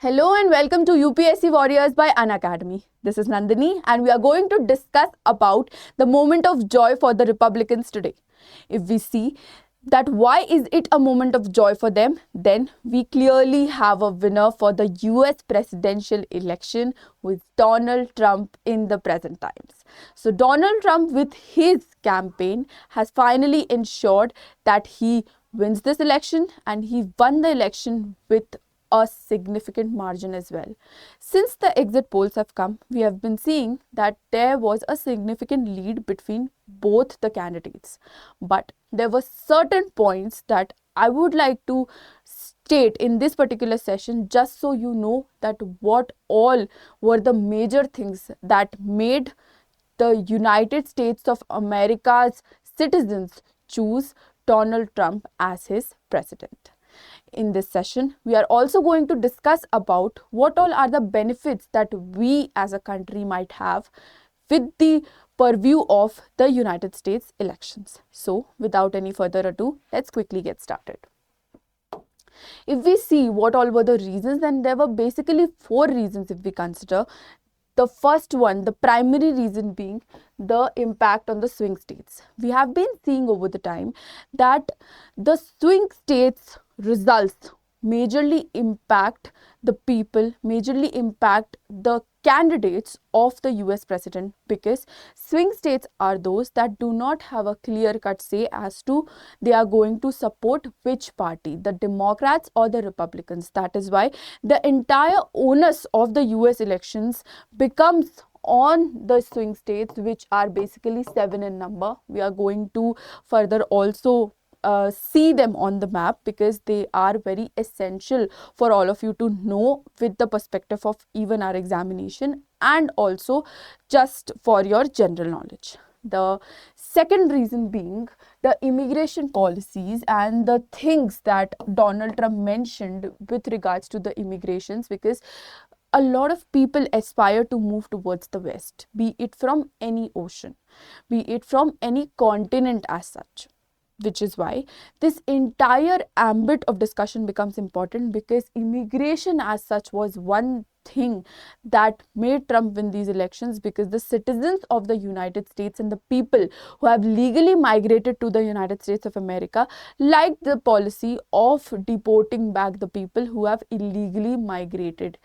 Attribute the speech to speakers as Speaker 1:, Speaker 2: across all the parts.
Speaker 1: Hello and welcome to UPSC Warriors by Unacademy. This is Nandini and we are going to discuss about the moment of joy for the Republicans today. If we see that why is it a moment of joy for them, then we clearly have a winner for the US presidential election with Donald Trump in the present times. So Donald Trump with his campaign has finally ensured that he wins this election and he won the election with a significant margin as well. Since the exit polls have come, we have been seeing that there was a significant lead between both the candidates. But there were certain points that I would like to state in this particular session just so you know that what all were the major things that made the United States of America's citizens choose Donald Trump as his president. In this session, we are also going to discuss about what all are the benefits that we as a country might have with the purview of the United States elections. So, without any further ado, let's quickly get started. If we see what all were the reasons, then there were basically four reasons if we consider. The first one, the primary reason being the impact on the swing states. We have been seeing over the time that the swing states results majorly impact the people, majorly impact the candidates of the US president, because swing states are those that do not have a clear-cut say as to they are going to support which party, the Democrats or the Republicans. That is why the entire onus of the US elections becomes on the swing states, which are basically 7 in number. We are going to further also see them on the map because they are very essential for all of you to know with the perspective of even our examination and also just for your general knowledge. The second reason being the immigration policies and the things that Donald Trump mentioned with regards to the immigrations, because a lot of people aspire to move towards the West, be it from any ocean, be it from any continent as such. Which is why this entire ambit of discussion becomes important, because immigration as such was one thing that made Trump win these elections, because the citizens of the United States and the people who have legally migrated to the United States of America liked the policy of deporting back the people who have illegally migrated.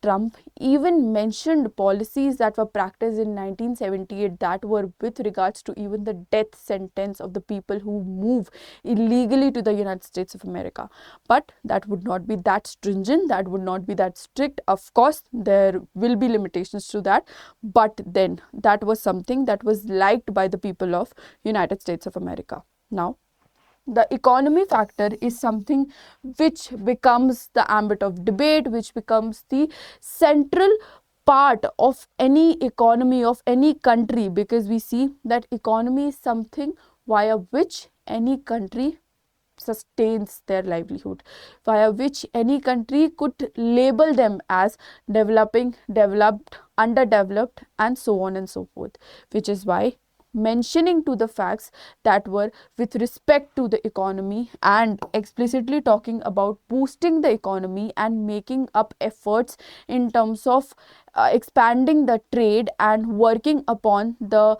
Speaker 1: Trump even mentioned policies that were practiced in 1978 that were with regards to even the death sentence of the people who move illegally to the United States of America. But that would not be that stringent, that would not be that strict. Of course, there will be limitations to that, but then that was something that was liked by the people of United States of America. Now, the economy factor is something which becomes the ambit of debate, which becomes the central part of any economy of any country, because we see that economy is something via which any country sustains their livelihood, via which any country could label them as developing, developed, underdeveloped, and so on and so forth. Which is why mentioning to the facts that were with respect to the economy and explicitly talking about boosting the economy and making up efforts in terms of expanding the trade and working upon the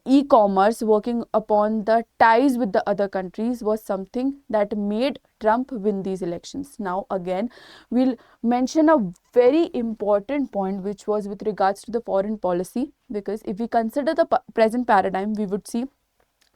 Speaker 1: e-commerce, working upon the ties with the other countries was something that made Trump win these elections. Now again, we'll mention a very important point which was with regards to the foreign policy, because if we consider the present paradigm, we would see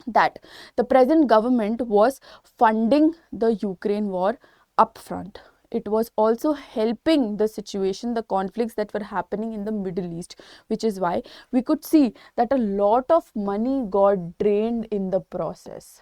Speaker 1: that the present government was funding the Ukraine war upfront. It was also helping the situation, the conflicts that were happening in the Middle East, which is why we could see that a lot of money got drained in the process.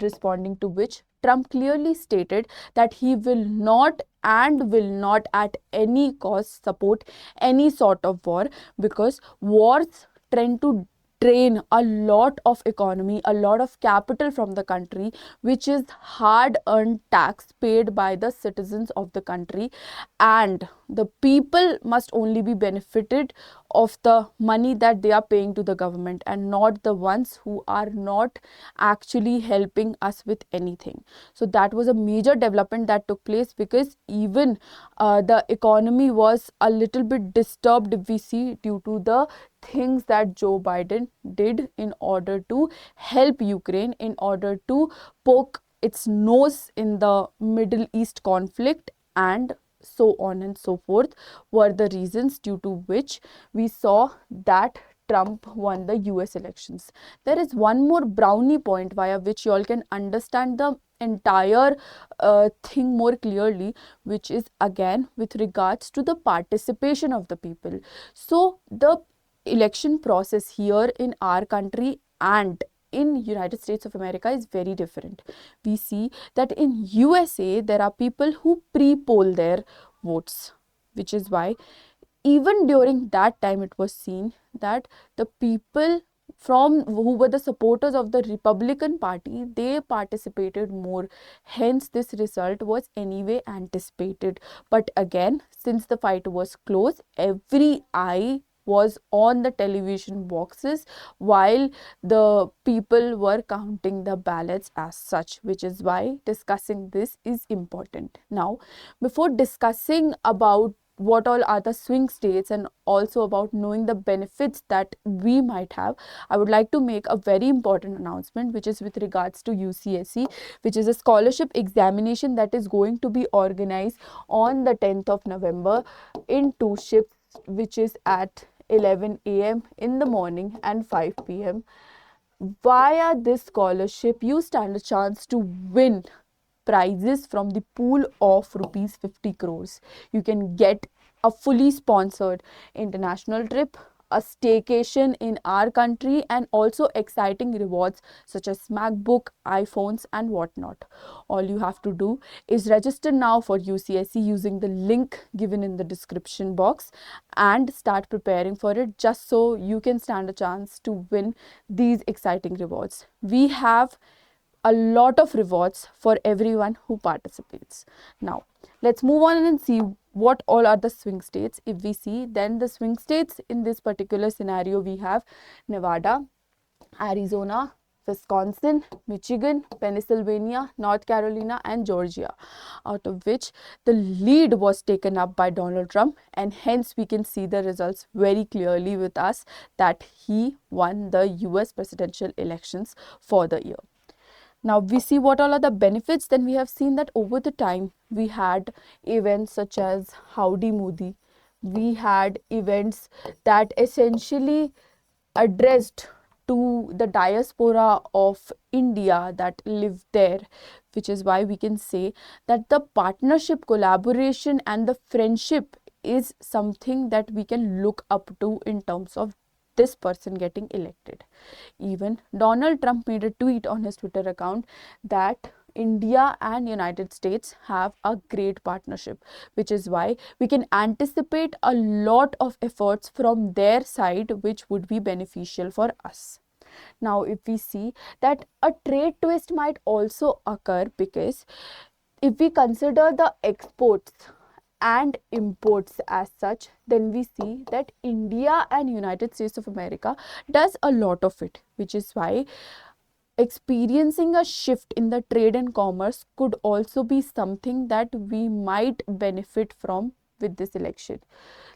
Speaker 1: Responding to which, Trump clearly stated that he will not and will not at any cost support any sort of war, because wars tend to drain a lot of economy, a lot of capital from the country, which is hard earned tax paid by the citizens of the country, and the people must only be benefited of the money that they are paying to the government, and not the ones who are not actually helping us with anything. So that was a major development that took place, because even the economy was a little bit disturbed, if we see, due to the things that Joe Biden did in order to help Ukraine, in order to poke its nose in the Middle East conflict, and so on and so forth, were the reasons due to which we saw that Trump won the US elections. There is one more brownie point via which you all can understand the entire thing more clearly, which is again with regards to the participation of the people. So the election process here in our country and in United States of America is very different. We see that in USA there are people who pre-poll their votes, which is why even during that time it was seen that the people from who were the supporters of the Republican Party, they participated more. Hence this result was anyway anticipated. But again, since the fight was close, every eye was on the television boxes while the people were counting the ballots as such, which is why discussing this is important. Now, before discussing about what all are the swing states and also about knowing the benefits that we might have, I would like to make a very important announcement, which is with regards to UCSC, which is a scholarship examination that is going to be organized on the 10th of November in two shifts, which is at 11 a.m. in the morning and 5 p.m. Via this scholarship, you stand a chance to win prizes from the pool of rupees 50 crores. You can get a fully sponsored international trip, a staycation in our country, and also exciting rewards such as MacBook, iPhones, and whatnot. All you have to do is register now for UCSC using the link given in the description box and start preparing for it, just so you can stand a chance to win these exciting rewards. We have a lot of rewards for everyone who participates. Now, let's move on and see what all are the swing states. If we see, then the swing states in this particular scenario, we have Nevada, Arizona, Wisconsin, Michigan, Pennsylvania, North Carolina, and Georgia, out of which the lead was taken up by Donald Trump, and hence we can see the results very clearly with us that he won the US presidential elections for the year. Now we see what all are the benefits. Then we have seen that over the time we had events such as Howdy Modi. We had events that essentially addressed to the diaspora of India that live there, which is why we can say that the partnership, collaboration, and the friendship is something that we can look up to in terms of this person getting elected. Even Donald Trump made a tweet on his Twitter account that India and United States have a great partnership, which is why we can anticipate a lot of efforts from their side, which would be beneficial for us. Now, if we see that a trade twist might also occur, because if we consider the exports and imports as such, then we see that India and United States of America does a lot of it, which is why experiencing a shift in the trade and commerce could also be something that we might benefit from with this election.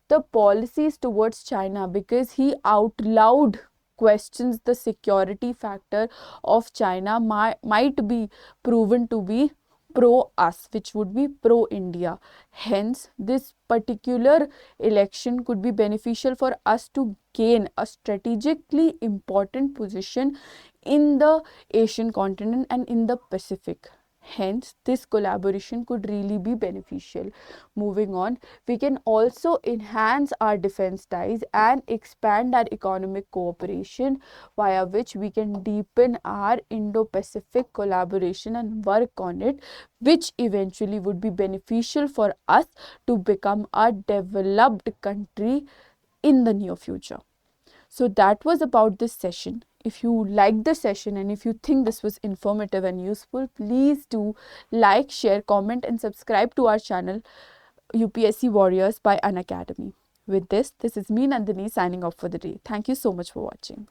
Speaker 1: The policies towards China, because he out loud questions the security factor of China, might be proven to be pro us, which would be pro India. Hence, this particular election could be beneficial for us to gain a strategically important position in the Asian continent and in the Pacific. Hence, this collaboration could really be beneficial. Moving on, we can also enhance our defense ties and expand our economic cooperation, via which we can deepen our Indo-Pacific collaboration and work on it, which eventually would be beneficial for us to become a developed country in the near future. So that was about this session. If you liked the session and if you think this was informative and useful, please do like, share, comment and subscribe to our channel UPSC Warriors by Unacademy. With this is me Nandini signing off for the day. Thank you so much for watching.